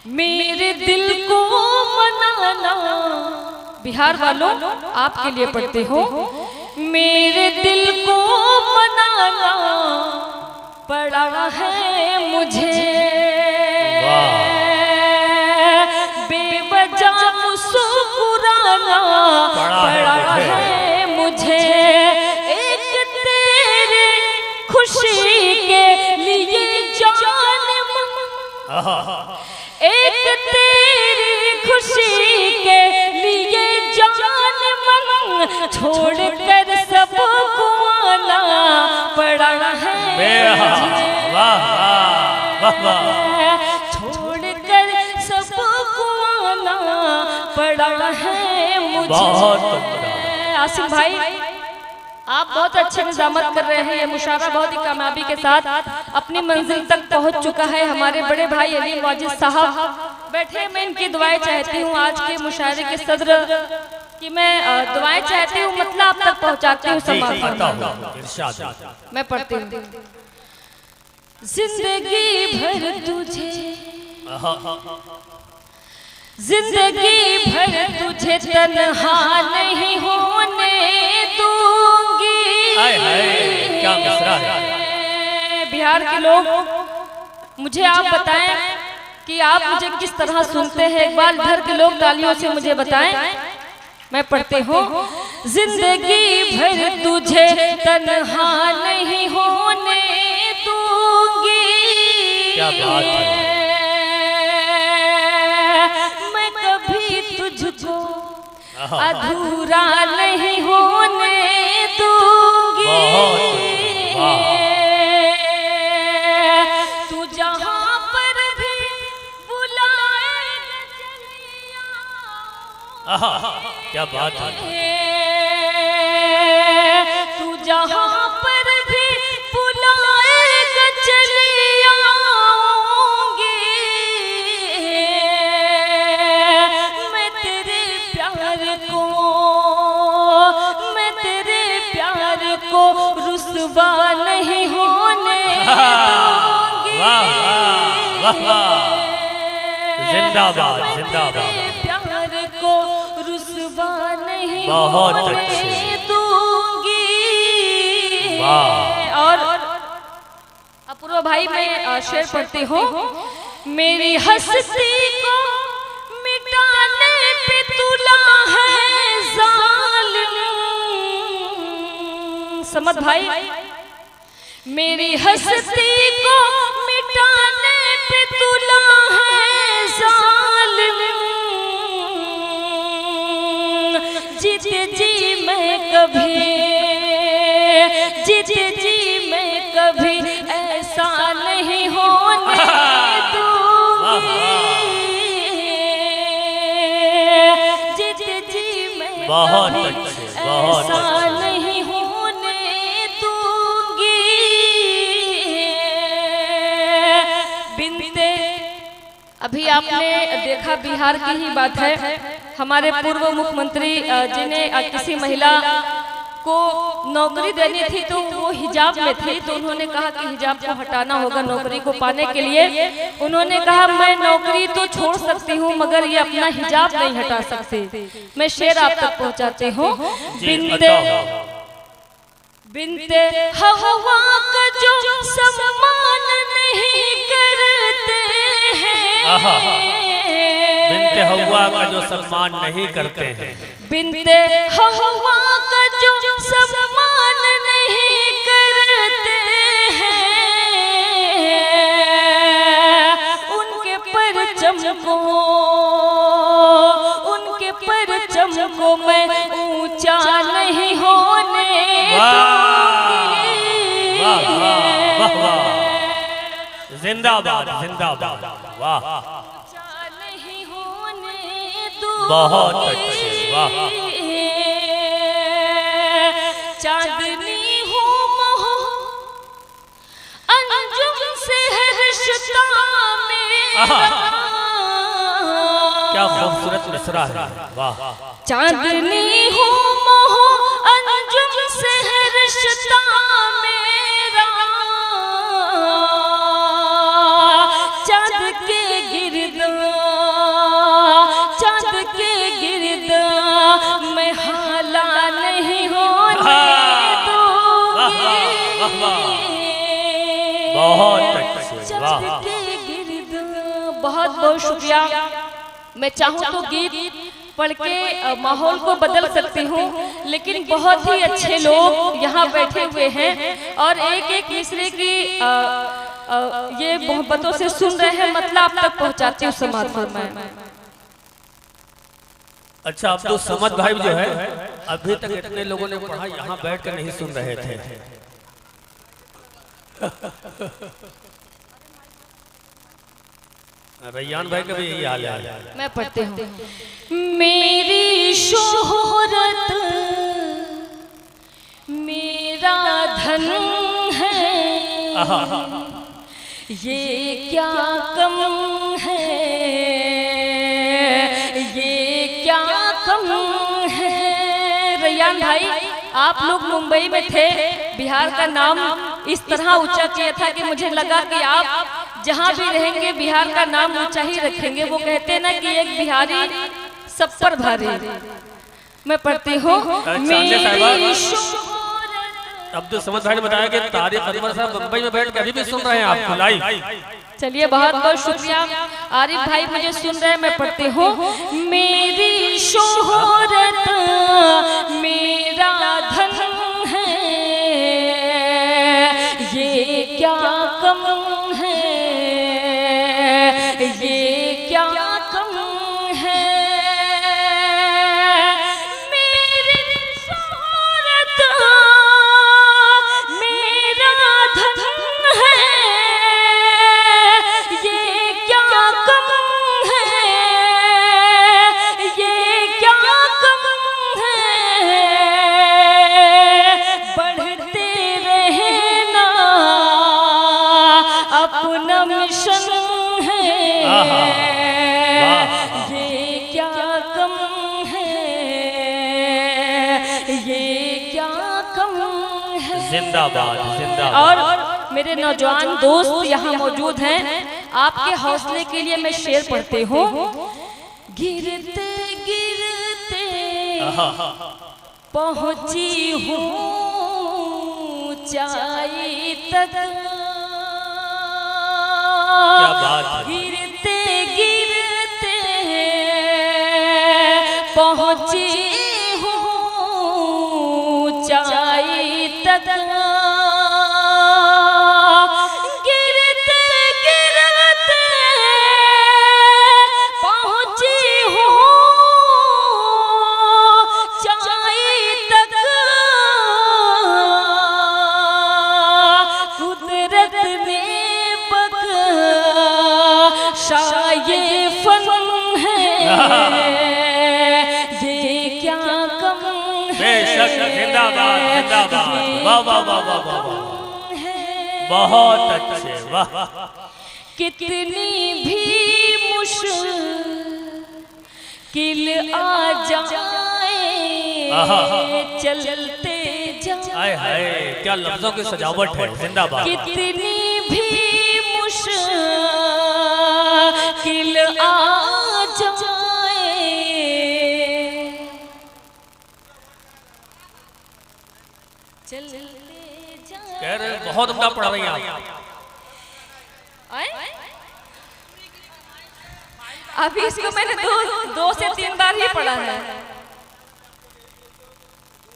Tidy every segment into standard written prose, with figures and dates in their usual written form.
मेरे दिल को मनाना, बिहार वालों आपके लिए पढ़ते हो। मेरे दिल को मनाना पड़ा है मुझे, बेवजह मुस्कुराना पड़ा है मुझे। एक तेरे खुशी के लिए जान, एक तेरी खुशी के लिए जान मन छोड़ कर सबको आना पड़ा है छोड़ कर सबको आना पड़ा है मुझे। आसिम भाई आप बहुत अच्छे निजामत कर रहे हैं। ये मुशायरा बहुत ही कामयाबी के साथ अपनी मंजिल तक पहुंच चुका है। हमारे बड़े भाई अली मौजिद साहब बैठे, मैं इनकी दुआएं चाहती हूँ। आज के मुशायरे के सदर कि मैं दुआएं चाहती हूँ, मतलब आप तक पहुँचाती हूँ समाज। मैं पढ़ती हूँ। जिंदगी भर तुझे, जिंदगी भर तुझे तन्हा नहीं होने दूंगी। क्या मिसरा है। बिहार के लोग मुझे आप बताएं कि आप मुझे किस तरह सुनते हैं। एक बार इधर के लोग तालियों से मुझे बताएं। मैं पढ़ती हूँ। जिंदगी भर तुझे तन्हा नहीं होने दूंगी। क्या बात है। तुझको अधूरा नहीं होने दूंगी। तू जहाँ पर भी बुलाएगा चलिया। क्या बात है। तू जहाँ पर भी बुलाएगा चलिया रुसवा नहीं होने दूंगी। जिंदाबाद जिंदाबाद। प्यार को रुसवा नहीं होने दूंगी। और अपूर्व भाई मैं शेर पढ़ती हूँ। मेरी हस्ती को मिटाने पे तुला है जालिम। समझ भाई, मेरी हस्ती को मिटाने पे तुला है जालिम। जीत जी मैं कभी, जीत जी मैं कभी ऐसा नहीं होने दूंगी। जीत जी मैं बहुत कभी बहुत ऐसा नहीं होने दूंगी। बिनते अभी आपने देखा बिहार की ही बात है। हमारे पूर्व मुख्यमंत्री जिन्हें किसी महिला को नौकरी देनी थी तो वो हिजाब में थी, तो उन्होंने कहा कि हिजाब को हटाना होगा नौकरी को पाने के लिए। उन्होंने कहा मैं नौकरी तो छोड़ सकती हूँ मगर ये अपना हिजाब नहीं हटा सकते। मैं शेर आप तक पहुँचाती हूँ। बिनते बिनते हवा का जो सम्मान नहीं करते हैं। बिनते हवा का जो सम्मान नहीं करते हैं। बिनते हवा का जो सम्मान नहीं करते हैं। उनके परचम को, उनके परचम को मैं ऊंचा नहीं होने दूंगी। जिंदाबाद जिंदाबाद। वाह नहीं होने दूंगी। बहुत अच्छे। वाह चांदनी हूँ मोह अंजुम से है रिश्ता मेरा। क्या खूबसूरत मिसरा है। वाह चांदनी हूँ मोह अंजुम से है रिश्ता मेरा। चांद के गिरद बहुत बहुत शुक्रिया। मैं चाहूँ तो गीत पढ़ के माहौल को बदल सकती हूँ, लेकिन बहुत ही अच्छे लोग यहाँ बैठे हुए हैं और एक एक मिसरे की ये मोहब्बतों से सुन रहे हैं, मतलब आप तक पहुँचाती हूँ समाज में। अच्छा, अब्दुल समद भाई जो है अभी तक इतने लोगों ने पढ़ा, यहाँ बैठ कर नहीं सुन रहे थे। रैयान भाई का भी यही हाल है। मैं पढ़ती हूँ। मेरी शोहरत मेरा धन है, ये क्या कम है, ये क्या कम है। रैयान भाई, आप लोग मुंबई में थे, बिहार का नाम इस तरह ऊंचा किया था कि मुझे लगा कि आप जहाँ भी रहेंगे बिहार का नाम ऊंचा ही रखेंगे। वो कहते ना कि एक बिहारी सब पर भारी। मैं पढ़ती हूँ। अब्दुल समद भाई ने बताया कि तारिक अनवर साहब मुंबई में बैठ के अभी भी सुन रहे हैं आपको लाइव। चलिए, बहुत बहुत शुक्रिया। आरिफ भाई मुझे सुन रहे हैं, मैं पढ़ती हूँ। मेरी शोहरत मेरा धन है, ये क्या कम है, ये क्या कम है। मेरी शोहरत मेरा धन है, ये क्या कम है, ये क्या कम है। बढ़ते रहना अपना मिशन है, ये क्या कम है, ये क्या कम है। जिंदाबाद जिंदाबाद। और मेरे नौजवान दोस्त यहाँ मौजूद हैं, आपके हौसले के लिए मैं शेर पढ़ती हूँ। गिरते गिरते पहुँची हूँ ऊंचाई तक, क्या बात है। गिरते गिरते पहुँची हूँ ऊंचाई तक, गिरते गिरते पहुँची हूँ ऊंचाई तक। कुदरत ने शाये फन है, ये क्या कम है। बेशक, जिंदाबाद जिंदाबाद। वाह वाह वाह वाह वाह, बहुत अच्छे, वाह। कितनी भी मुश्किल आ जाए, चलते जाए। हाय हाय, क्या लफ्जों की सजावट है। जिंदाबाद। कितनी भी मुश्किल आ जाए, चलते जाए। कह रहे बहुत उम्दा पढ़ रही हैं आप। अभी इसको मैंने दो से तीन बार ही पढ़ा है।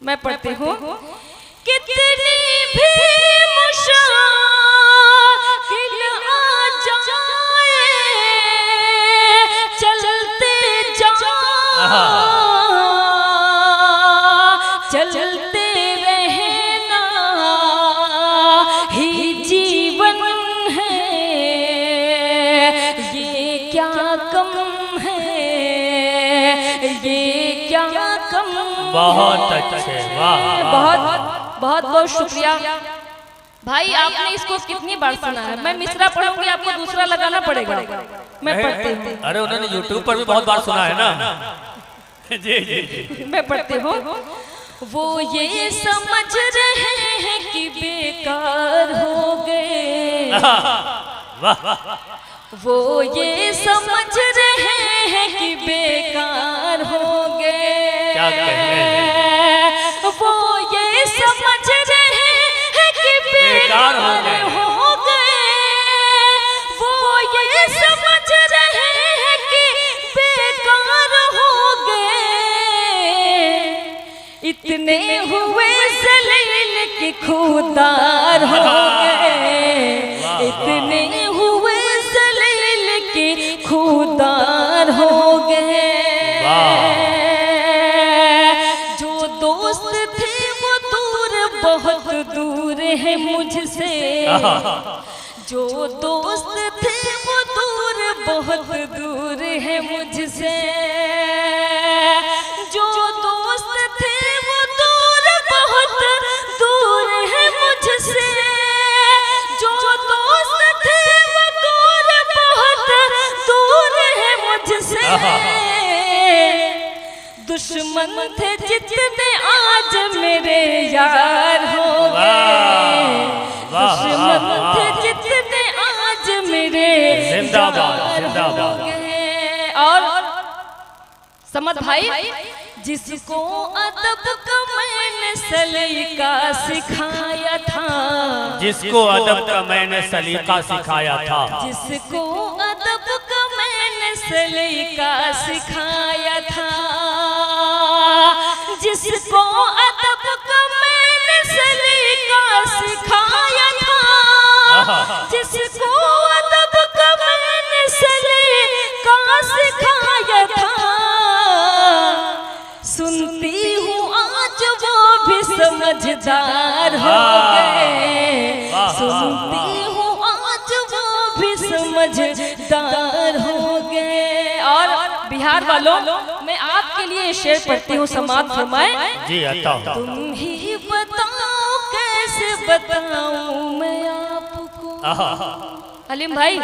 मैं पढ़ती हूँ। कितनी भी मुश्किल आ जाए, चलते जाओ, चलते रहना ही जीवन है, ये क्या कम है, ये क्या कम। बहुत अच्छे, वाह। बहुत बहुत बहुत शुक्रिया भाई। आपने इसको कितनी बार सुना है। मैं मिसरा पढ़ूंगी, आपको दूसरा लगाना पड़ेगा। मैं पढ़ती हूँ। अरे उन्होंने YouTube पर भी बहुत बार सुना है ना। जी जी जी। मैं पढ़ती हूँ। वो ये समझ रहे हैं कि बेकार हो गए, वो ये समझ रहे हैं कि बेकार हो गए, क्या कह रहे हैं? वो ये समझ रहे हैं कि बेकार हो गए, वो ये समझ रहे इतने हुए सलील के खुदार हो गए, इतने हुए सलील के खुदार हो गए। जो दोस्त थे वो दूर बहुत दूर है मुझसे, जो दोस्त थे वो दूर बहुत दूर है मुझसे, जो दोस्त थे वो दूर बहुत दूर है मुझसे, जो दोस्त थे वो दूर बहुत दूर है मुझसे। दुश्मन थे जितने आज मेरे यार हो गए, दुश्मन थे जितने आज मेरे जिंदाबाद जिंदाबाद। और समद भाई, जिसको अदब का मैंने सलीका सिखाया था, जिसको अदब का मैंने सलीका सिखाया था, जिसको अदब का मैंने सलीका सिखाया था, जिसको अदब का मैंने सलीका सिखाया था, जिसको अदब का मैंने सलीका सिखाया था, सुनती हूँ आज वो भी समझदार हो गए, सुनती हूँ आज वो भी समझदार हो गए। और बिहार वालों, मैं आपके लिए शेर पढ़ती हूँ, समाप्त फरमाए। जी आता। तुम ही बताओ कैसे बताऊं मैं आपको, हलीम भाई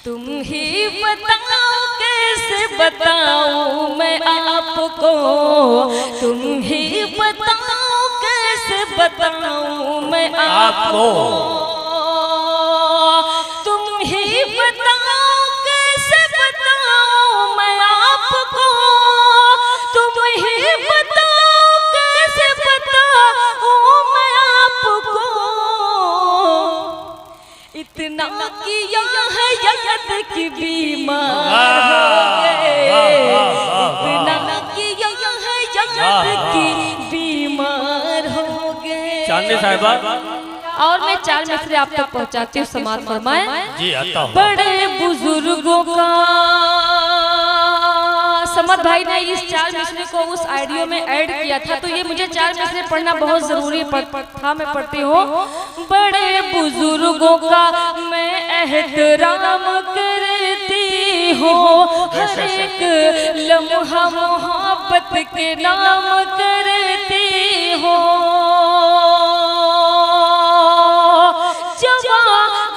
तुम ही बताओ कैसे बताऊं मैं आपको, तुम ही बताओ कैसे बताऊं मैं आपको, तुम ही बताओ कैसे बताऊं मैं आपको, तुम ही बताओ कैसे बताऊं मैं आपको। इतना किया है यद की बीमार हो गए, इतना किया है यद की बीमार हो गए। चांदनी साहिबा, और मैं चार मिसरे आप तक पहुंचाती हूँ, समाप्त फरमाए। जी आता हूँ। बड़े बुजुर्गों का, समद भाई ने इस चार मिसरे को उस आइडियो में ऐड किया था, तो ये मुझे चार मिसरे पढ़ना बहुत जरूरी था, मैं पढ़ती हूँ। बड़े बुजुर्गों का मैं एहतराम करती हूँ, हर एक लम्हा मोहब्बत के नाम करती हूँ,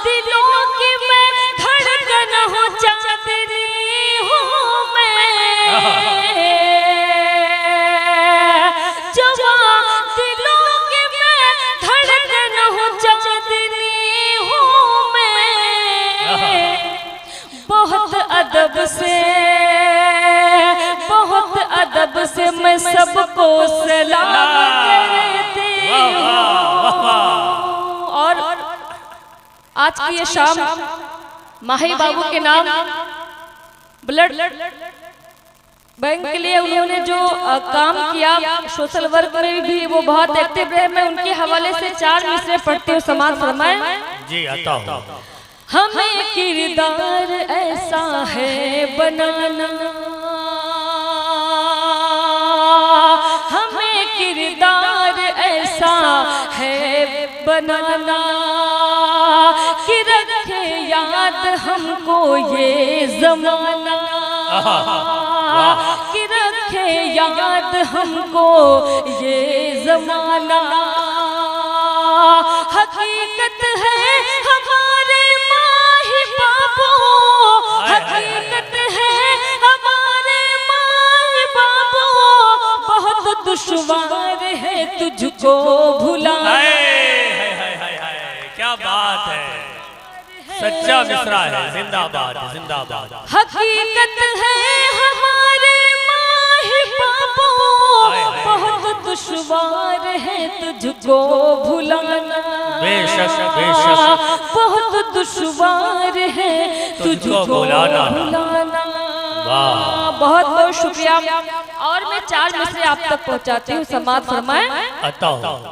दिलों की मैं धड़कन हूँ, चांदनी हूँ मैं, दिलों की मैं धड़कन हूँ, चांदनी हूँ मैं। बहुत अदब से, बहुत अदब से मैं सबको सलाम करती हूँ। और आज की ये शाम माही बाबू के नाम ब्लड बैंक के लिए उन्होंने जो काम किया, सोशल वर्क में भी वो बहुत एक्टिव रहे, मैं उनके हवाले से चार मिसरे पढ़ती हूँ, समाप्त फरमाए। जी आता हूँ। हमें किरदार ऐसा है बनाना, हमें किरदार ऐसा है बनाना, कि रखे याद हमको ये जमाना, कि रखे याद हमको ये जमाना। हकीकत है हमारे माही बाबू, हकीकत है हमारे माही बाबू, बहुत दुश्वार है तुझको भुलाना। क्या बात है, सच्चा मिसरा है, जिंदाबाद जिंदाबाद। हकीकत है हमारे माही बाबू, बहुत दुश्वार है तुझको भुलाना, बेशक बेशक बहुत दुश्वार है तुझको भुलाना। बहुत बहुत शुक्रिया। और मैं 4 मिसरे आप तक पहुंचाती हूँ, समाज फरमाए। अता